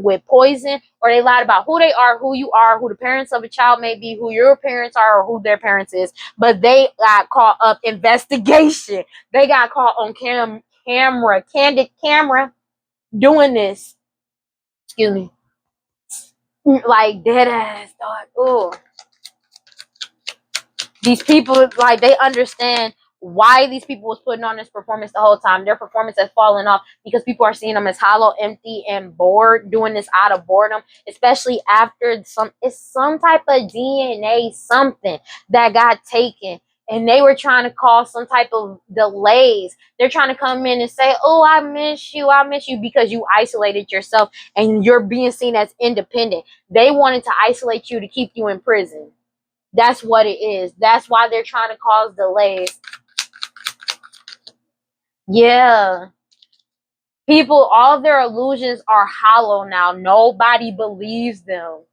with poison, or they lied about who they are, who you are, who the parents of a child may be, who your parents are, or who their parents is. But they got caught up investigation. They got caught on candid camera doing this. Excuse me. Like dead ass dog. Ooh. These people, like, they understand why these people was putting on this performance the whole time. Their performance has fallen off because people are seeing them as hollow, empty, and bored, doing this out of boredom, especially after some type of DNA, something that got taken. and they were trying to cause some type of delays. They're trying to come in and say, oh, I miss you, because you isolated yourself and you're being seen as independent. They wanted to isolate you to keep you in prison. That's what it is. That's why they're trying to cause delays. Yeah. People, all of their illusions are hollow now. Nobody believes them.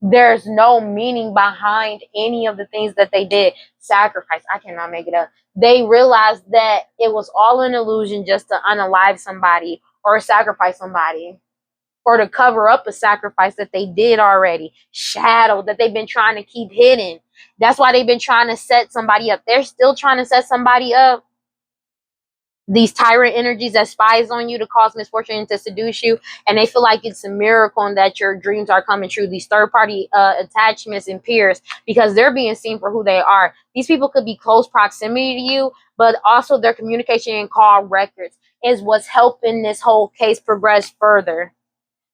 There's no meaning behind any of the things that they did. Sacrifice. I cannot make it up. They realized that it was all an illusion just to unalive somebody or sacrifice somebody, or to cover up a sacrifice that they did already. Shadow that they've been trying to keep hidden. That's why they've been trying to set somebody up. They're still trying to set somebody up. These tyrant energies that spies on you to cause misfortune and to seduce you, and they feel like it's a miracle and that your dreams are coming true. These third-party attachments and peers, because they're being seen for who they are. These people could be close proximity to you, but also their communication and call records is what's helping this whole case progress further,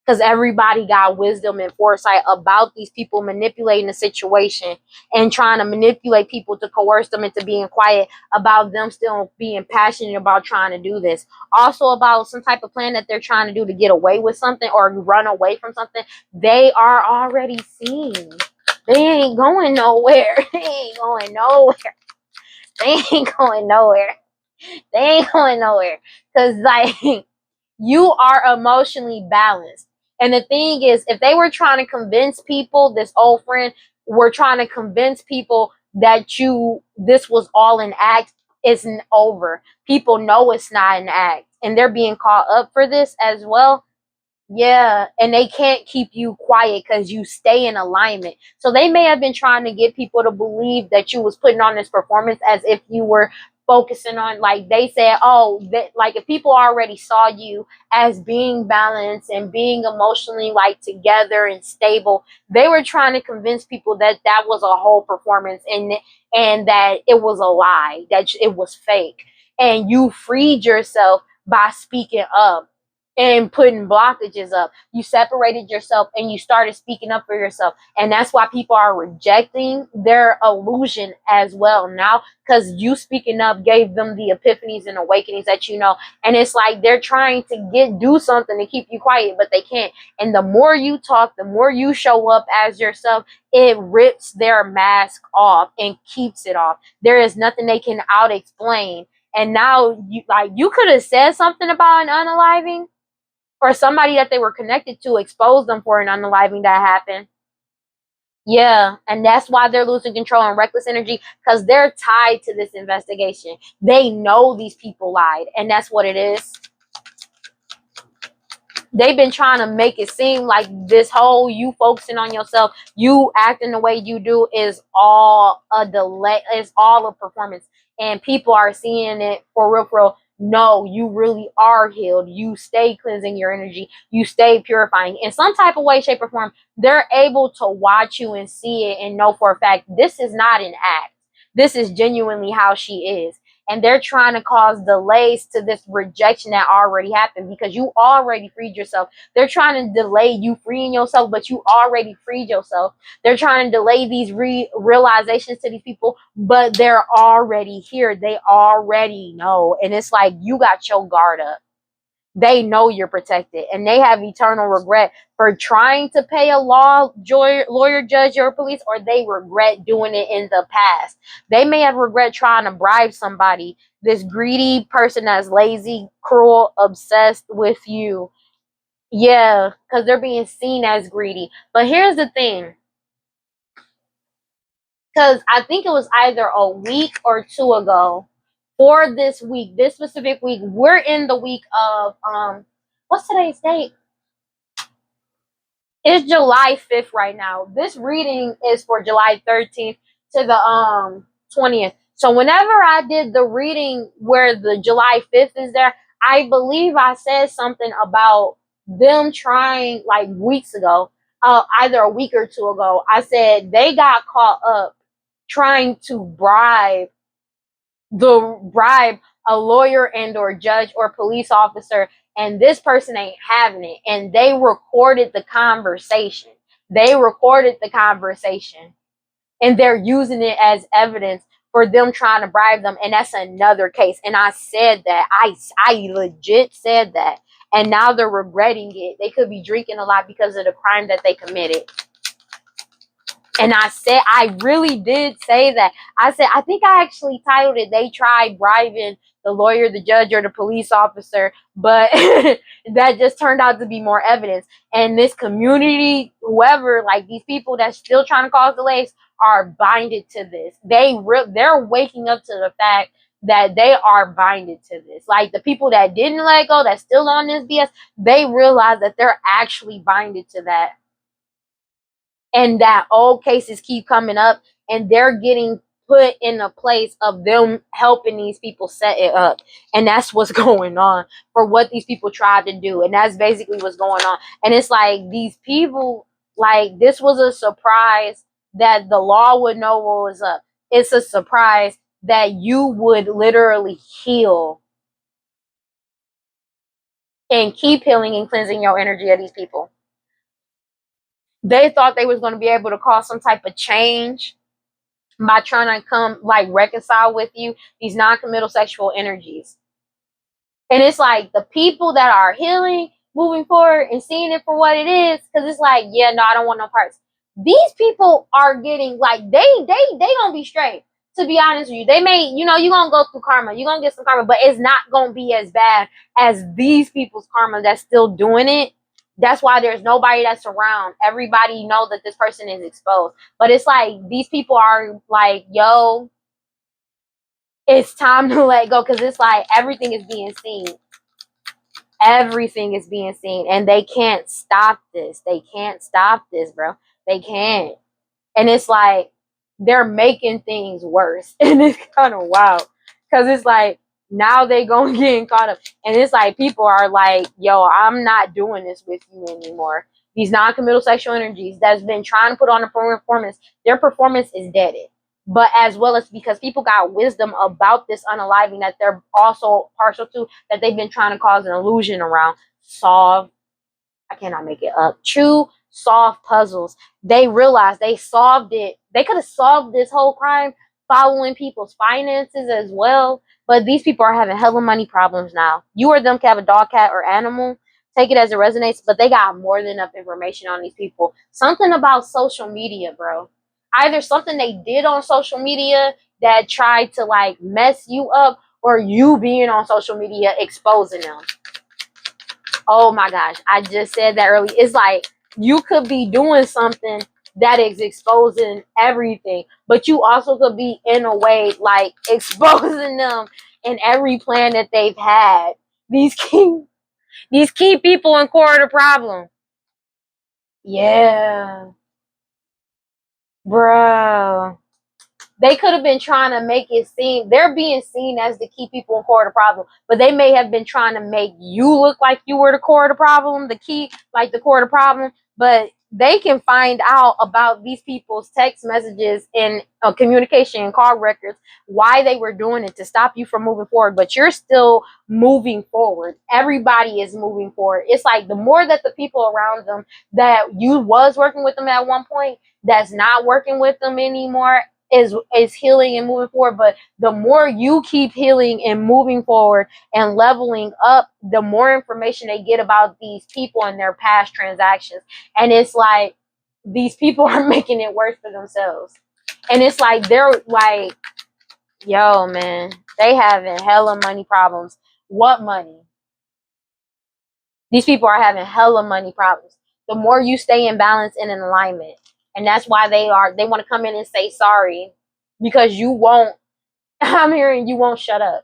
because everybody got wisdom and foresight about these people manipulating the situation and trying to manipulate people to coerce them into being quiet about them still being passionate about trying to do this. Also about some type of plan that they're trying to do to get away with something or run away from something. They are already seen. They ain't going nowhere. They ain't going nowhere. They ain't going nowhere. They ain't going nowhere. Because, like, you are emotionally balanced. And the thing is, if they were trying to convince people, this old friend were trying to convince people that this was all an act, it's over. People know it's not an act, and they're being caught up for this as well. Yeah, and they can't keep you quiet because you stay in alignment. So they may have been trying to get people to believe that you was putting on this performance as if you were focusing on, like they said, oh, that, like if people already saw you as being balanced and being emotionally like together and stable, they were trying to convince people that that was a whole performance, and that it was a lie, that it was fake. And you freed yourself by speaking up and putting blockages up. You separated yourself and you started speaking up for yourself. And that's why people are rejecting their illusion as well now, because you speaking up gave them the epiphanies and awakenings that you know. And it's like they're trying to do something to keep you quiet, but they can't. And the more you talk, the more you show up as yourself, it rips their mask off and keeps it off. There is nothing they can out explain. And now you could have said something about an unaliving, or somebody that they were connected to exposed them for an unaliving that happened. Yeah, and that's why they're losing control and reckless energy, because they're tied to this investigation. They know these people lied, and that's what it is. They've been trying to make it seem like this whole you focusing on yourself, you acting the way you do is all a delay, it's all a performance. And people are seeing it for real, for real. No, you really are healed. You stay cleansing your energy. You stay purifying. In some type of way, shape, or form, they're able to watch you and see it and know for a fact this is not an act. This is genuinely how she is. And they're trying to cause delays to this rejection that already happened, because you already freed yourself. They're trying to delay you freeing yourself, but you already freed yourself. They're trying to delay these realizations to these people, but they're already here. They already know. And it's like you got your guard up. They know you're protected, and they have eternal regret for trying to pay a lawyer, judge, or police, or they regret doing it in the past. They may have regret trying to bribe somebody, this greedy person that's lazy, cruel, obsessed with you. Yeah, because they're being seen as greedy. But here's the thing, because I think it was either a week or two ago, for this week, this specific week, we're in the week of what's today's date? It's July 5th right now. This reading is for July 13th to the 20th. So whenever I did the reading where the July 5th is there, I believe I said something about them trying, like weeks ago, either a week or two ago. I said they got caught up trying to bribe a lawyer and or judge or police officer, and this person ain't having it, and they recorded the conversation. and they're using it as evidence for them trying to bribe them. And that's another case. And I said that. I legit said that. And now they're regretting it. They could be drinking a lot because of the crime that they committed. And I really did say that. I said, I think I actually titled it, they tried bribing the lawyer, the judge, or the police officer, but that just turned out to be more evidence. And this community, whoever, like these people that's still trying to cause delays, are binded to this. They're waking up to the fact that they are binded to this. Like the people that didn't let go, that's still on this BS, they realize that they're actually binded to that. And that old cases keep coming up, and they're getting put in a place of them helping these people set it up. And that's what's going on for what these people tried to do. And that's basically what's going on. And it's like these people, like this was a surprise that the law would know what was up. It's a surprise that you would literally heal and keep healing and cleansing your energy of these people. They thought they was going to be able to cause some type of change by trying to come like reconcile with you these non-committal sexual energies. And it's like the people that are healing, moving forward and seeing it for what it is, because it's like, yeah, no, I don't want no parts. These people are getting like they gonna be straight. To be honest with you, they may, you're gonna go through karma, you're gonna get some karma, but it's not gonna be as bad as these people's karma that's still doing it. That's why there's nobody that's around. Everybody know that this person is exposed. But it's like these people are like, yo, it's time to let go, because it's like everything is being seen. Everything is being seen. And they can't stop this. They can't stop this, bro. They can't. And it's like they're making things worse. And it's kind of wild. Because it's like now they gonna get caught up. And it's like people are like, yo, I'm not doing this with you anymore. These non-committal sexual energies that's been trying to put on a performance, their performance is deaded. But as well as because people got wisdom about this unaliving that they're also partial to, that they've been trying to cause an illusion around. I cannot make it up. True solve puzzles. They realized they solved it. They could have solved this whole crime following people's finances as well. But these people are having hella money problems now. You or them can have a dog, cat, or animal. Take it as it resonates. But they got more than enough information on these people. Something about social media, bro. Either something they did on social media that tried to like mess you up, or you being on social media exposing them. Oh my gosh, I just said that earlier. It's like you could be doing something that is exposing everything, but you also could be in a way like exposing them in every plan that they've had. These key people in core of the problem. Yeah, bro. They could have been trying to make it seem they're being seen as the key people in core of the problem, but they may have been trying to make you look like you were the core of the problem, the key, like the core of the problem. But they can find out about these people's text messages and communication and call records, why they were doing it to stop you from moving forward. But you're still moving forward. Everybody is moving forward. It's like the more that the people around them that you was working with them at one point, that's not working with them anymore, is healing and moving forward. But the more you keep healing and moving forward and leveling up, the more information they get about these people and their past transactions. And it's like these people are making it worse for themselves. And it's like they're like, yo, man, they having hella money problems. What money? These people are having hella money problems. The more you stay in balance and in alignment. And that's why they want to come in and say sorry, because you won't, I'm hearing you won't shut up.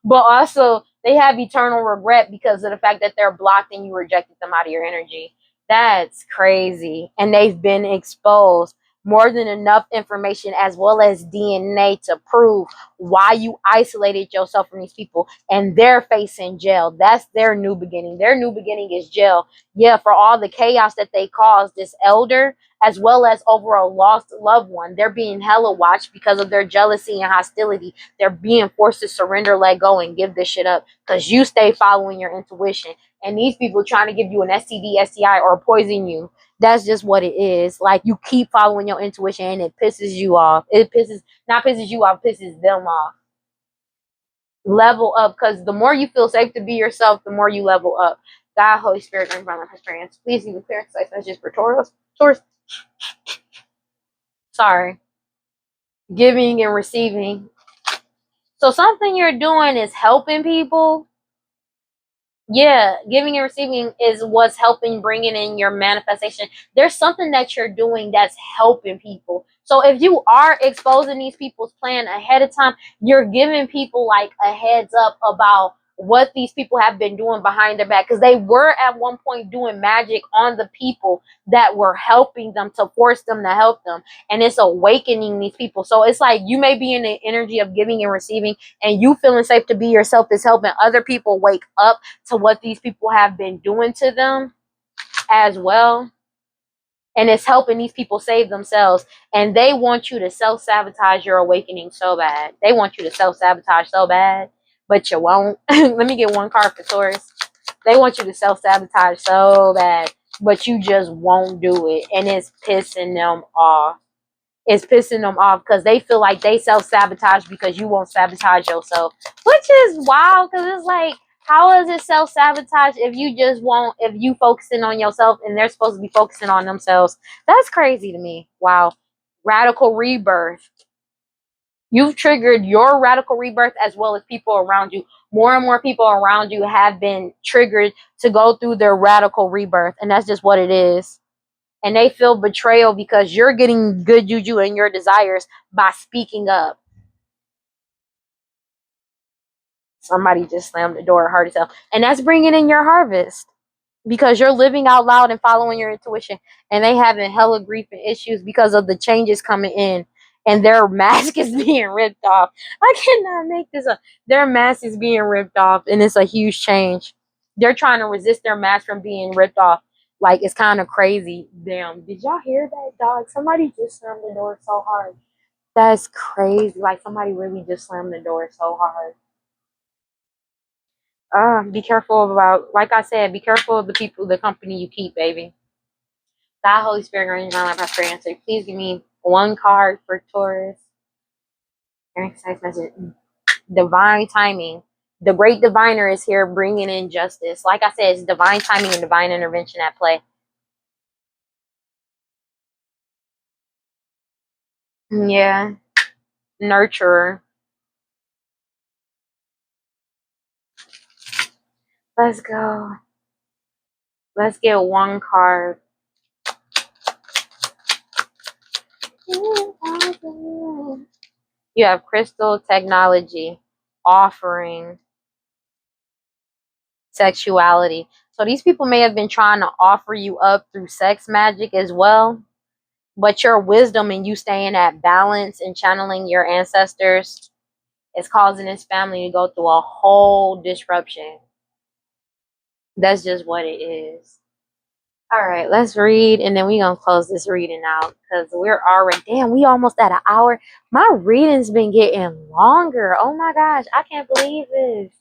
But also they have eternal regret because of the fact that they're blocked and you rejected them out of your energy. That's crazy. And they've been exposed. More than enough information as well as DNA to prove why you isolated yourself from these people, and they're facing jail. That's their new beginning. Their new beginning is jail. Yeah, for all the chaos that they caused this elder as well as over a lost loved one. They're being hella watched because of their jealousy and hostility. They're being forced to surrender, let go, and give this shit up because you stay following your intuition. And these people trying to give you an STD, STI, or poison you That's just what it is. Like, you keep following your intuition and it pisses you off. It pisses, not pisses you off, pisses them off. Level up, because the more you feel safe to be yourself, the more you level up. God, Holy Spirit, and my experience. Please give me clear concise messages for Taurus. Sorry. Giving and receiving. So something you're doing is helping people. Yeah, giving and receiving is what's helping bringing in your manifestation. There's something that you're doing that's helping people. So if you are exposing these people's plan ahead of time, you're giving people like a heads up about what these people have been doing behind their back, because they were at one point doing magic on the people that were helping them to force them to help them, and it's awakening these people. So it's like you may be in the energy of giving and receiving, and you feeling safe to be yourself is helping other people wake up to what these people have been doing to them as well. And it's helping these people save themselves. And they want you to self-sabotage your awakening so bad. They want you to self-sabotage so bad, but you won't. Let me get one card for Taurus. They want you to self-sabotage so bad, but you just won't do it. And it's pissing them off. It's pissing them off because they feel like they self-sabotage because you won't sabotage yourself. Which is wild, because it's like, how is it self-sabotage if you just won't, if you focusing on yourself and they're supposed to be focusing on themselves? That's crazy to me. Wow. Radical rebirth. You've triggered your radical rebirth as well as people around you. More and more people around you have been triggered to go through their radical rebirth. And that's just what it is. And they feel betrayal because you're getting good juju and your desires by speaking up. Somebody just slammed the door hard as hell. And that's bringing in your harvest because you're living out loud and following your intuition. And they having hella grief and issues because of the changes coming in. And their mask is being ripped off. I cannot make this up. Their mask is being ripped off, and it's a huge change. They're trying to resist their mask from being ripped off. Like, it's kind of crazy. Damn, did y'all hear that, dog? Somebody just slammed the door so hard. That's crazy. Like, somebody really just slammed the door so hard. Be careful about, like I said, be careful of the people, the company you keep, baby. God, Holy Spirit, range my life, prosper answer. Please give me one card for Taurus. Message. Divine timing. The great diviner is here bringing in justice. Like I said, it's divine timing and divine intervention at play. Yeah. Nurturer. Let's go. Let's get one card. You have crystal technology, offering, sexuality. So these people may have been trying to offer you up through sex magic as well. But your wisdom and you staying at balance and channeling your ancestors is causing this family to go through a whole disruption. That's just what it is. All right, let's read, and then we're going to close this reading out because we're already, damn, we almost at an hour. My reading's been getting longer. Oh my gosh, I can't believe this.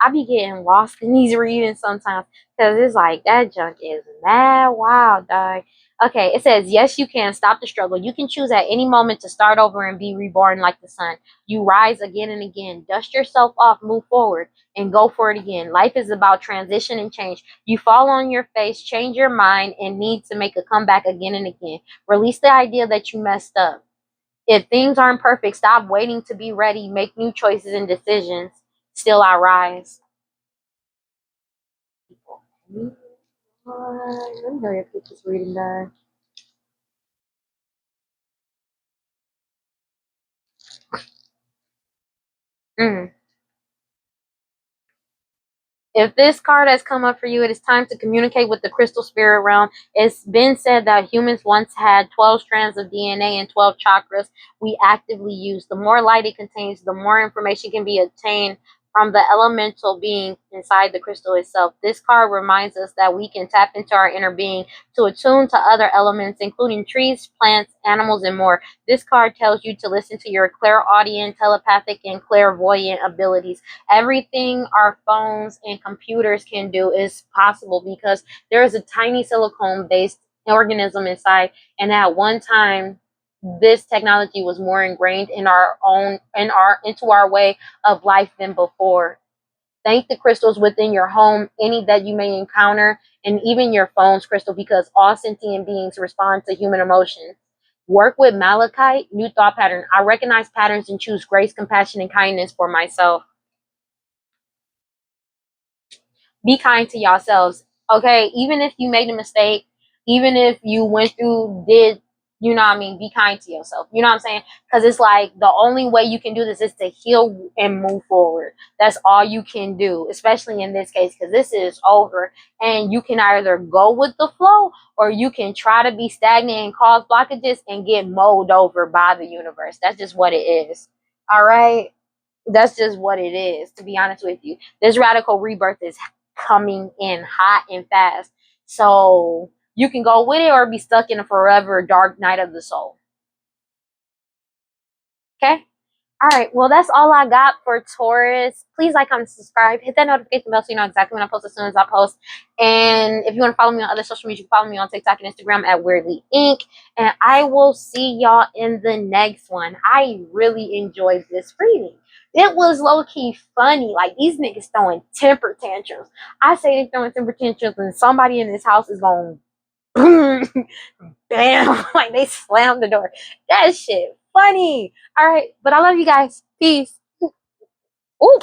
I be getting lost in these readings sometimes because it's like that junk is mad wild, dog. Okay, it says, yes, you can stop the struggle. You can choose at any moment to start over and be reborn like the sun. You rise again and again. Dust yourself off, move forward, and go for it again. Life is about transition and change. You fall on your face, change your mind, and need to make a comeback again and again. Release the idea that you messed up. If things aren't perfect, stop waiting to be ready. Make new choices and decisions. Still I rise. Let me hurry up get this reading done. If this card has come up for you, it is time to communicate with the crystal spirit realm. It's been said that humans once had 12 strands of DNA and 12 chakras we actively use. The more light it contains, the more information can be obtained from the elemental being inside the crystal itself. This card reminds us that we can tap into our inner being to attune to other elements, including trees, plants, animals, and more. This card tells you to listen to your clairaudient, telepathic, and clairvoyant abilities. Everything our phones and computers can do is possible because there is a tiny silicone based organism inside. And at one time, this technology was more ingrained in into our way of life than before. Thank the crystals within your home, any that you may encounter, and even your phone's crystal, because all sentient beings respond to human emotions. Work with malachite, new thought pattern. I recognize patterns and choose grace, compassion, and kindness for myself. Be kind to yourselves. Okay, even if you made a mistake, even if you went through, did, you know what I mean, be kind to yourself. You know what I'm saying? Because it's like the only way you can do this is to heal and move forward. That's all you can do, especially in this case, because this is over. And you can either go with the flow, or you can try to be stagnant and cause blockages and get mowed over by the universe. That's just what it is. All right, that's just what it is, to be honest with you. This radical rebirth is coming in hot and fast. So you can go with it or be stuck in a forever dark night of the soul. Okay? All right. Well, that's all I got for Taurus. Please like, comment, subscribe. Hit that notification bell so you know exactly when I post as soon as I post. And if you want to follow me on other social media, you can follow me on TikTok and Instagram at WeirdLee Inc. And I will see y'all in the next one. I really enjoyed this reading. It was low-key funny. Like, these niggas throwing temper tantrums. I say they throwing temper tantrums and somebody in this house is going bam, like they slammed the door. That shit funny. All right, but I love you guys. Peace. Ooh.